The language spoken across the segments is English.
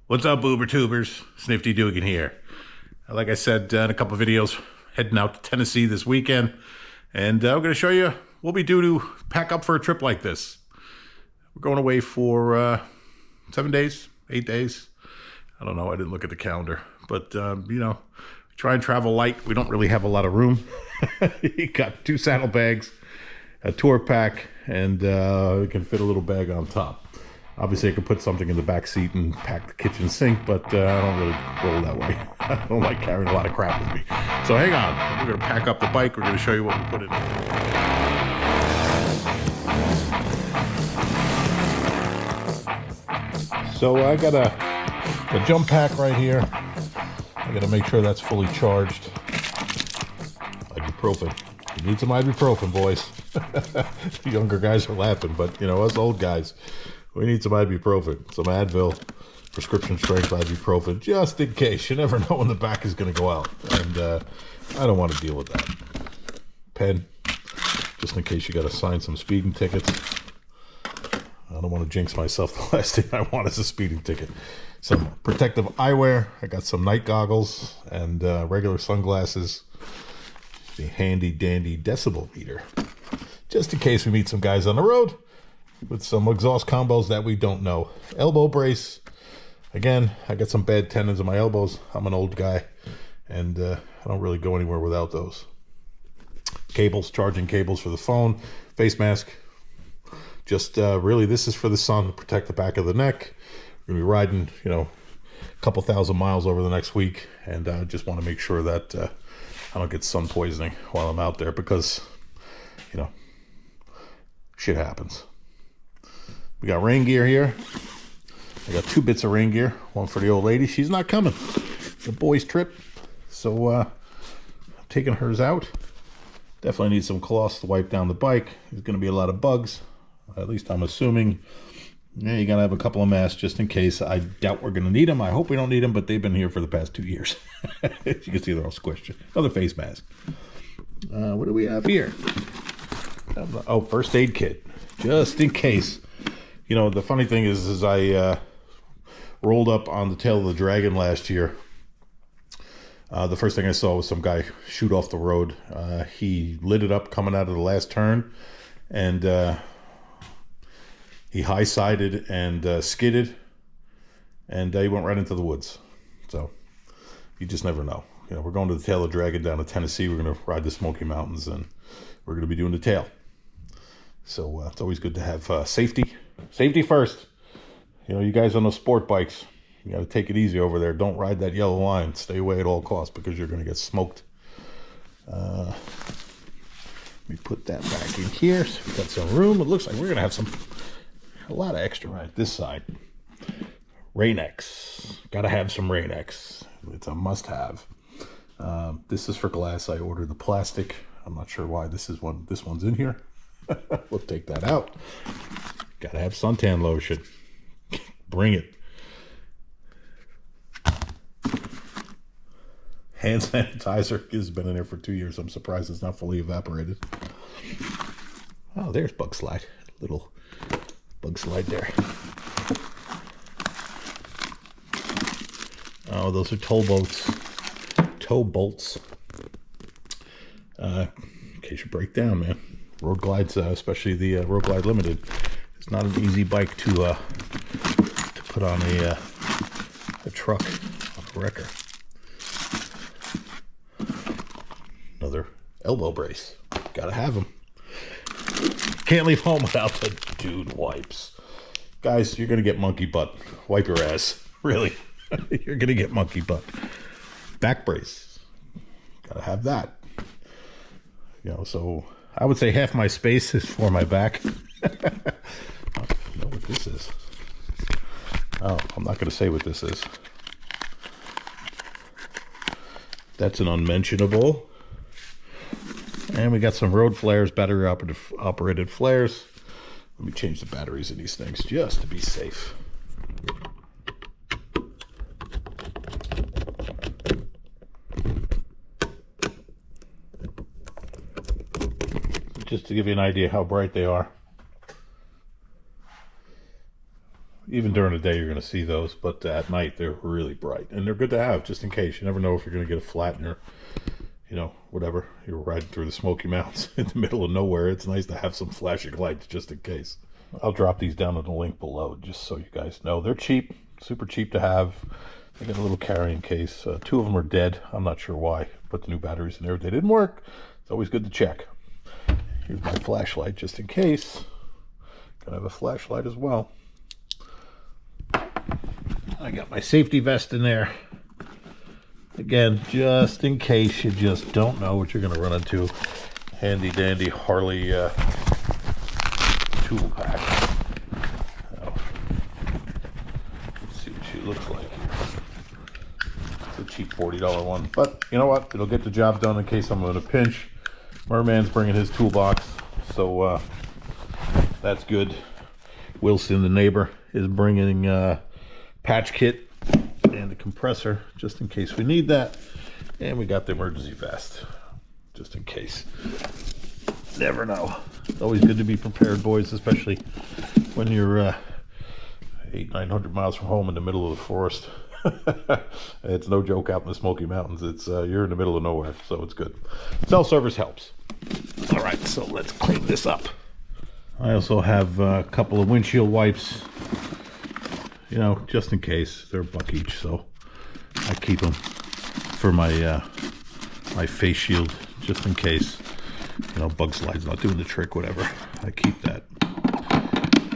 What's up, Uber Tubers? Snifty Dugan here. Like I said in a couple of videos, heading out to Tennessee this weekend, and I'm going to show you what we do to pack up for a trip like this. We're going away for 7 days, 8 days. I don't know. I didn't look at the calendar, but try and travel light. We don't really have a lot of room. You got 2 saddlebags, a tour pack, and we can fit a little bag on top. Obviously, I could put something in the back seat and pack the kitchen sink, but I don't really roll that way. I don't like carrying a lot of crap with me. So hang on. We're going to pack up the bike. We're going to show you what we put in it. So I got a jump pack right here. I got to make sure that's fully charged. Ibuprofen. You need some ibuprofen, boys. The younger guys are laughing, but us old guys, we need some ibuprofen, some Advil, prescription strength ibuprofen, just in case. You never know when the back is going to go out, and I don't want to deal with that. Pen, just in case you got to sign some speeding tickets. I don't want to jinx myself. The last thing I want is a speeding ticket. Some protective eyewear. I got some night goggles and regular sunglasses. The handy dandy decibel meter, just in case we meet some guys on the road with some exhaust combos that we don't know. Elbow brace. Again, I got some bad tendons in my elbows. I'm an old guy, and I don't really go anywhere without those. Cables, charging cables for the phone. Face mask. Just really, this is for the sun to protect the back of the neck. We're going to be riding, a couple thousand miles over the next week, and I just want to make sure that I don't get sun poisoning while I'm out there because, shit happens. We got rain gear here. I got 2 bits of rain gear. One for the old lady. She's not coming. It's a boys' trip. So I'm taking hers out. Definitely need some cloths to wipe down the bike. There's going to be a lot of bugs. At least I'm assuming. Yeah, you got to have a couple of masks just in case. I doubt we're going to need them. I hope we don't need them, but they've been here for the past 2 years. You can see they're all squished. Another face mask. What do we have here? Oh, first aid kit. Just in case. The funny thing is I rolled up on the tail of the dragon last year. The first thing I saw was some guy shoot off the road. He lit it up coming out of the last turn, and he high-sided and skidded, and he went right into the woods. So you just never know. We're going to the tail of the dragon down to Tennessee. We're going to ride the Smoky Mountains, and we're going to be doing the tail. So it's always good to have safety. Safety first. You guys on those sport bikes, you got to take it easy over there. Don't ride that yellow line. Stay away at all costs because you're going to get smoked. Let me put that back in here. So we've got some room. It looks like we're going to have a lot of extra right this side. Rain-X. Got to have some Rain-X. It's a must-have. This is for glass. I ordered the plastic. I'm not sure why this one's in here. We'll take that out. Got to have suntan lotion. Bring it. Hand sanitizer has been in there for 2 years. I'm surprised it's not fully evaporated. Oh, there's bug slide. Little bug slide there. Oh, those are tow bolts. Tow bolts. In case you break down, man. Road Glides, especially the Road Glide Limited, it's not an easy bike to put on a truck, on a wrecker. Another elbow brace. Gotta have them. Can't leave home without the dude wipes. Guys, you're gonna get monkey butt. Wipe your ass. Really. You're gonna get monkey butt. Back brace. Gotta have that. So I would say half my space is for my back. I don't know what this is. Oh, I'm not gonna say what this is. That's an unmentionable. And we got some road flares, battery operated flares. Let me change the batteries in these things just to be safe. Just to give you an idea how bright they are. Even during the day, you're going to see those, but at night, they're really bright. And they're good to have, just in case. You never know if you're going to get a flat in your, you know, whatever. You're riding through the Smoky Mountains in the middle of nowhere. It's nice to have some flashing lights, just in case. I'll drop these down in the link below, just so you guys know. They're cheap, super cheap to have. They got a little carrying case. 2 of them are dead. I'm not sure why. Put the new batteries in there. They didn't work. It's always good to check. Here's my flashlight, just in case. Gonna have a flashlight as well. I got my safety vest in there. Again, just in case you just don't know what you're going to run into. Handy dandy Harley tool pack. Oh. Let's see what she looks like here. It's a cheap $40 one. But you know what? It'll get the job done in case I'm in a pinch. Merman's bringing his toolbox. So that's good. Wilson, the neighbor, is bringing patch kit and a compressor just in case we need that, and we got the emergency vest just in case. Never know. It's always good to be prepared, boys, especially when you're 800-900 miles from home in the middle of the forest. It's no joke out in the Smoky Mountains. It's you're in the middle of nowhere, so it's good. Cell service helps. All right, so let's clean this up. I also have a couple of windshield wipes, you know, just in case. They're $1 each, so I keep them for my my face shield, just in case, you know, bug slide's not doing the trick, whatever. I keep that.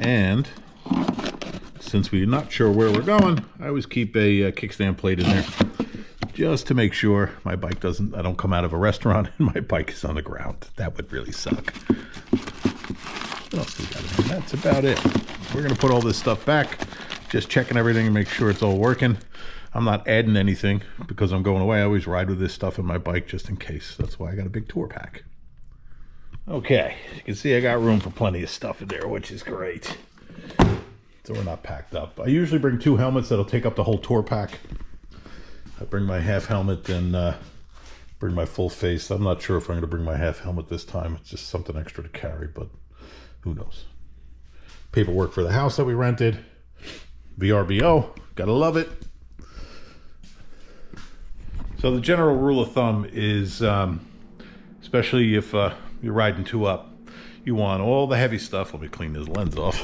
And since we're not sure where we're going, I always keep a kickstand plate in there, just to make sure my bike I don't come out of a restaurant and my bike is on the ground. That would really suck. What else we got in here? That's about it. We're going to put all this stuff back, just checking everything and make sure it's all working. I'm not adding anything because I'm going away. I always ride with this stuff in my bike just in case. That's why I got a big tour pack. Okay, you can see I got room for plenty of stuff in there, which is great. So we're not packed up. I usually bring 2 helmets that'll take up the whole tour pack. I bring my half helmet and bring my full face. I'm not sure if I'm going to bring my half helmet this time. It's just something extra to carry, but who knows. Paperwork for the house that we rented. VRBO, gotta love it. So the general rule of thumb is, especially if you're riding 2 up, you want all the heavy stuff. Let me clean this lens off.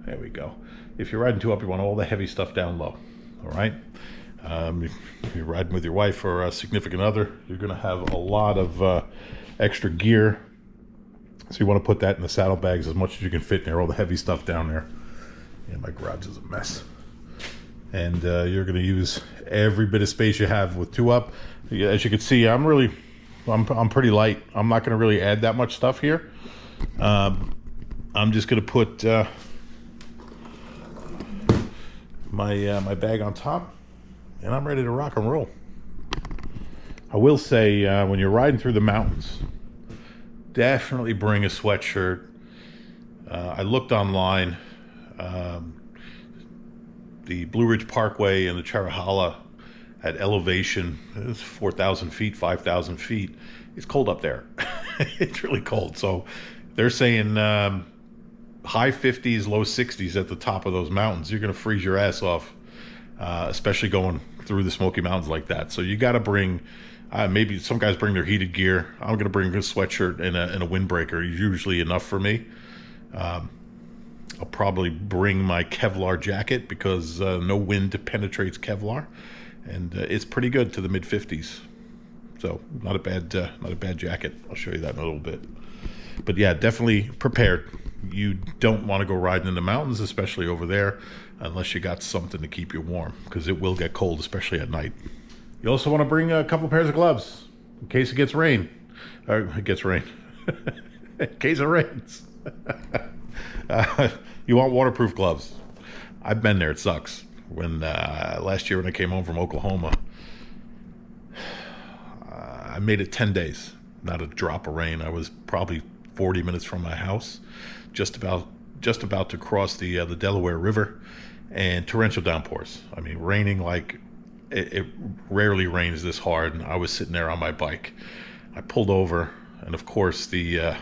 There we go. If you're riding 2 up, you want all the heavy stuff down low. All right. If you're riding with your wife or a significant other, you're going to have a lot of extra gear. So you want to put that in the saddlebags as much as you can fit in there, all the heavy stuff down there. Yeah, my garage is a mess. And you're going to use every bit of space you have with 2 up. As you can see, I'm pretty light. I'm not going to really add that much stuff here. I'm just going to put my bag on top, and I'm ready to rock and roll. I will say, when you're riding through the mountains, definitely bring a sweatshirt. I looked online. The Blue Ridge Parkway and the Charahala at elevation, it's 4,000 feet, 5,000 feet. It's cold up there. It's really cold. So they're saying high 50s, low 60s at the top of those mountains. You're going to freeze your ass off, especially going through the Smoky Mountains like that. So you got to bring, maybe some guys bring their heated gear. I'm going to bring a sweatshirt and a windbreaker. Usually enough for me. I'll probably bring my Kevlar jacket because no wind penetrates Kevlar, and it's pretty good to the mid 50s. So not a bad jacket. I'll show you that in a little bit. But yeah, definitely prepared. You don't want to go riding in the mountains, especially over there, unless you got something to keep you warm, because it will get cold, especially at night. You also want to bring a couple pairs of gloves in case it gets rain. It gets rain. In case it rains. You want waterproof gloves. I've been there. It sucks. When last year when I came home from Oklahoma, I made it 10 days. Not a drop of rain. I was probably 40 minutes from my house, just about to cross the Delaware River, and torrential downpours. I mean, raining like it rarely rains this hard. And I was sitting there on my bike. I pulled over, and of course the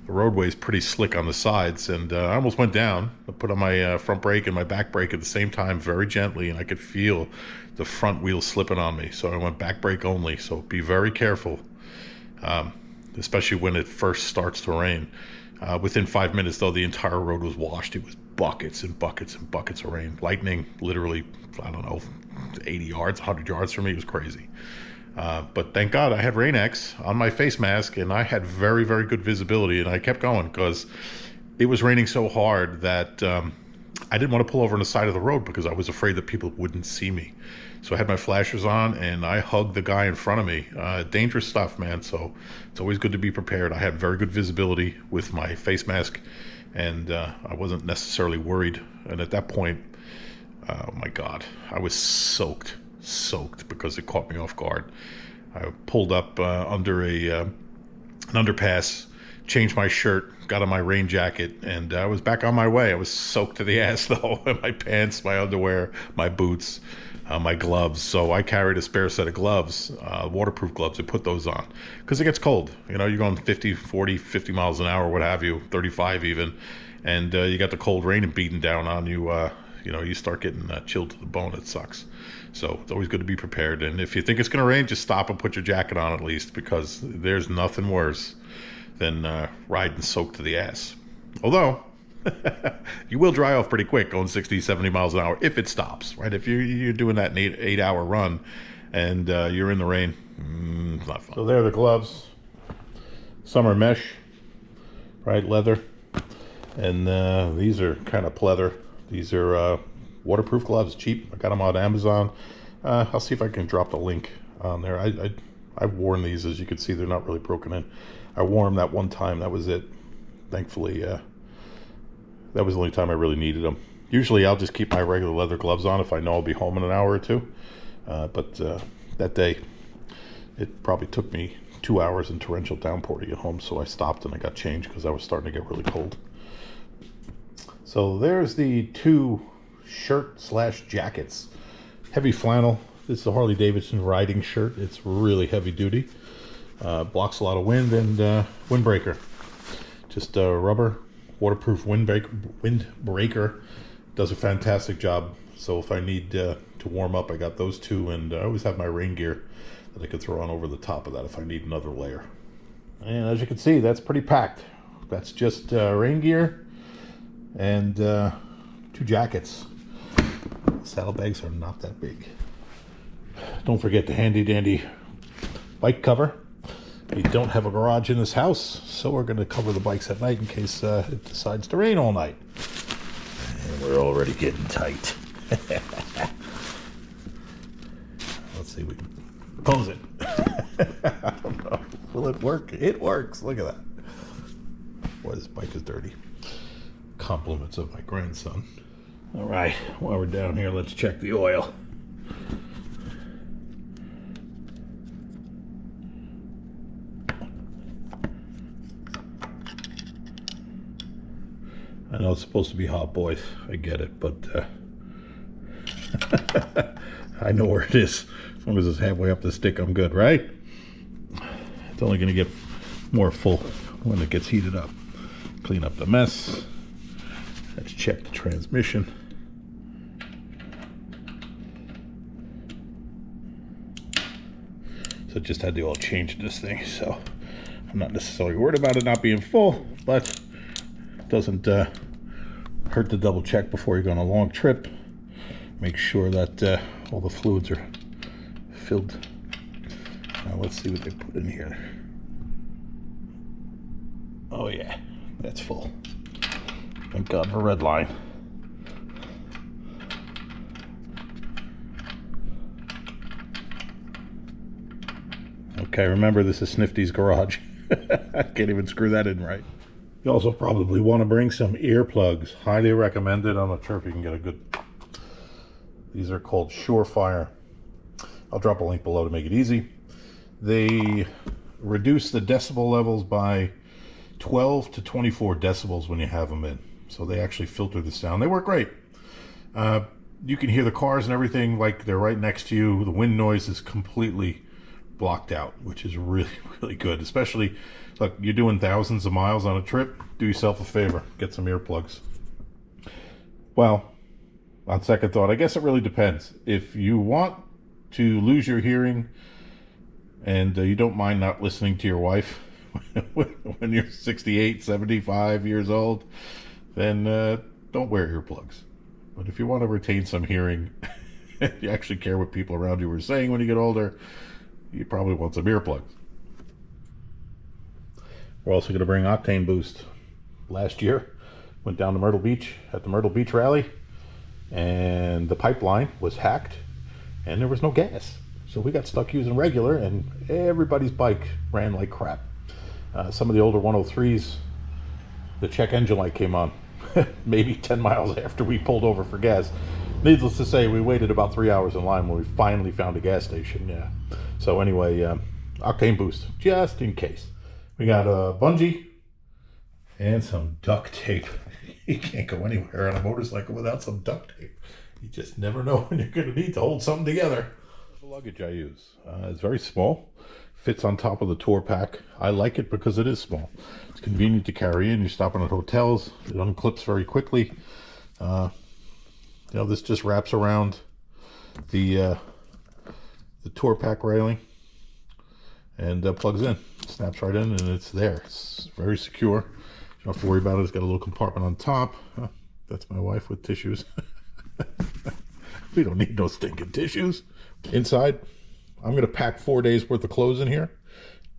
the roadway is pretty slick on the sides, and I almost went down. I put on my front brake and my back brake at the same time very gently, and I could feel the front wheel slipping on me. So I went back brake only. So be very careful, especially when it first starts to rain. Within 5 minutes, though, the entire road was washed. It was buckets and buckets and buckets of rain. Lightning, literally, I don't know, 80 yards, 100 yards from me. It was crazy. But thank God I had Rain-X on my face mask, and I had very, very good visibility, and I kept going because it was raining so hard that I didn't want to pull over on the side of the road because I was afraid that people wouldn't see me. So I had my flashers on, and I hugged the guy in front of me. Dangerous stuff, man. So it's always good to be prepared. I had very good visibility with my face mask, and I wasn't necessarily worried. And at that point, oh my God, I was soaked because it caught me off guard. I pulled up under an underpass, changed my shirt, got on my rain jacket, and I was back on my way. I was soaked to the ass though, my pants, my underwear, my boots, my gloves. So I carried a spare set of gloves, waterproof gloves, and put those on because it gets cold. You know, you're going 50, 40, 50 miles an hour, what have you, 35 even, and you got the cold rain beating down on you. You know, you start getting chilled to the bone. It sucks. So it's always good to be prepared. And if you think it's going to rain, just stop and put your jacket on at least, because there's nothing worse than riding soaked to the ass. Although, you will dry off pretty quick going 60, 70 miles an hour if it stops, right? If you're doing that an eight-hour run and you're in the rain, it's not fun. So there are the gloves. Some are mesh, right? Leather. And these are kind of pleather. These are waterproof gloves, cheap. I got them on Amazon. I'll see if I can drop the link on there. I've worn these. As you can see, they're not really broken in. I wore them that one time. That was it. Thankfully, that was the only time I really needed them. Usually, I'll just keep my regular leather gloves on if I know I'll be home in an hour or two. But that day, it probably took me 2 hours in torrential downpour to get home, so I stopped and I got changed because I was starting to get really cold. So there's the two shirt/jackets. Heavy flannel. This is a Harley Davidson riding shirt. It's really heavy duty. Blocks a lot of wind, and windbreaker. Just rubber, waterproof windbreaker. Does a fantastic job. So if I need to warm up, I got those two, and I always have my rain gear that I could throw on over the top of that if I need another layer. And as you can see, that's pretty packed. That's just rain gear and 2 jackets. Saddlebags are not that big. Don't forget the handy dandy bike cover. We don't have a garage in this house, so we're going to cover the bikes at night in case it decides to rain all night. And we're already getting tight. Let's see if we can pose it. I don't know. Will it work? It works. Look at that. Boy, this bike is dirty. Compliments of my grandson. All right, while we're down here, let's check the oil. I know it's supposed to be hot, boys. I get it, but I know where it is. As long as it's halfway up the stick, I'm good, right? It's only going to get more full when it gets heated up. Clean up the mess. Let's check the transmission. So just had the oil change in this thing, so I'm not necessarily worried about it not being full, but it doesn't hurt to double check before you go on a long trip. Make sure that all the fluids are filled. Now let's see what they put in here. Oh yeah, that's full. Thank God for red line. Okay, remember this is Snifty's garage. I can't even screw that in right. You also probably want to bring some earplugs. Highly recommended. I'm not sure if you can get a good... These are called Surefire. I'll drop a link below to make it easy. They reduce the decibel levels by 12 to 24 decibels when you have them in. So they actually filter the sound. They work great. You can hear the cars and everything like they're right next to you. The wind noise is completely blocked out, which is really, really good. Especially, look, you're doing thousands of miles on a trip, do yourself a favor, get some earplugs. Well, on second thought, I guess it really depends. If you want to lose your hearing and you don't mind not listening to your wife when you're 68, 75 years old, then don't wear earplugs. But if you want to retain some hearing, you actually care what people around you are saying when you get older, you probably want some earplugs. We're also going to bring Octane Boost. Last year, went down to Myrtle Beach at the Myrtle Beach Rally, and the pipeline was hacked, and there was no gas. So we got stuck using regular, and everybody's bike ran like crap. Some of the older 103s, the check engine light came on maybe 10 miles after we pulled over for gas. Needless to say, we waited about 3 hours in line when we finally found a gas station. Yeah. So anyway, Octane Boost, just in case. We got a bungee and some duct tape. You can't go anywhere on a motorcycle without some duct tape. You just never know when you're going to need to hold something together. The luggage I use, it's very small. Fits on top of the tour pack. I like it because it is small. It's convenient to carry in. You're stopping at hotels. It unclips very quickly. This just wraps around the tour pack railing and plugs in. Snaps right in, and it's there. It's very secure. You don't have to worry about it. It's got a little compartment on top. That's my wife with tissues. We don't need no stinking tissues. Inside, I'm going to pack 4 days worth of clothes in here.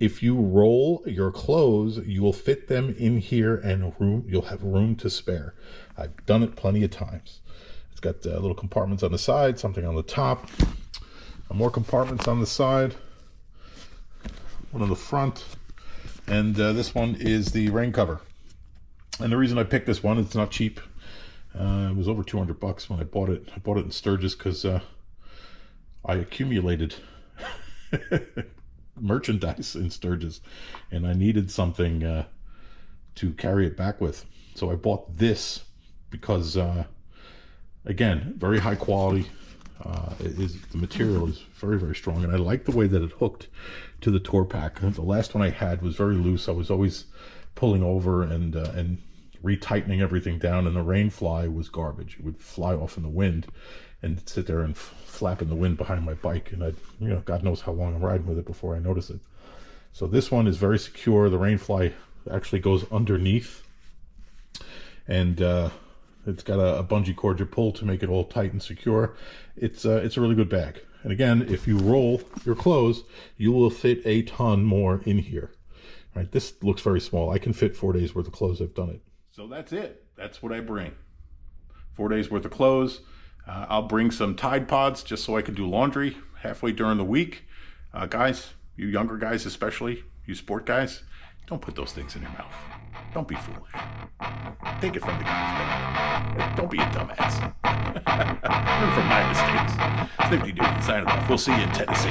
If you roll your clothes, you will fit them in here, and you'll have room to spare. I've done it plenty of times. It's got little compartments on the side, something on the top, more compartments on the side, one on the front, and this one is the rain cover. And the reason I picked this one, it's not cheap. It was over $200 when I bought it. I bought it in Sturgis because I accumulated merchandise in Sturgis, and I needed something to carry it back with. So I bought this because, again, very high quality. The material is very, very strong, and I like the way that it hooked to the tour pack. The last one I had was very loose. I was always pulling over and retightening everything down, and the rain fly was garbage. It would fly off in the wind and sit there and flap in the wind behind my bike, and God knows how long I'm riding with it before I notice it. So this one is very secure. The rain fly actually goes underneath, and it's got a bungee cord you pull to make it all tight and secure. It's a really good bag. And again, if you roll your clothes, you will fit a ton more in here. Right? This looks very small. I can fit 4 days worth of clothes. I've done it. So that's it. That's what I bring. 4 days worth of clothes. I'll bring some Tide Pods just so I can do laundry halfway during the week. Guys, you younger guys especially, you sport guys, don't put those things in your mouth. Don't be foolish. Take it from the guys, but don't be a dumbass. Learn from my mistakes. Sniffy Dude, signing off. We'll see you in Tennessee.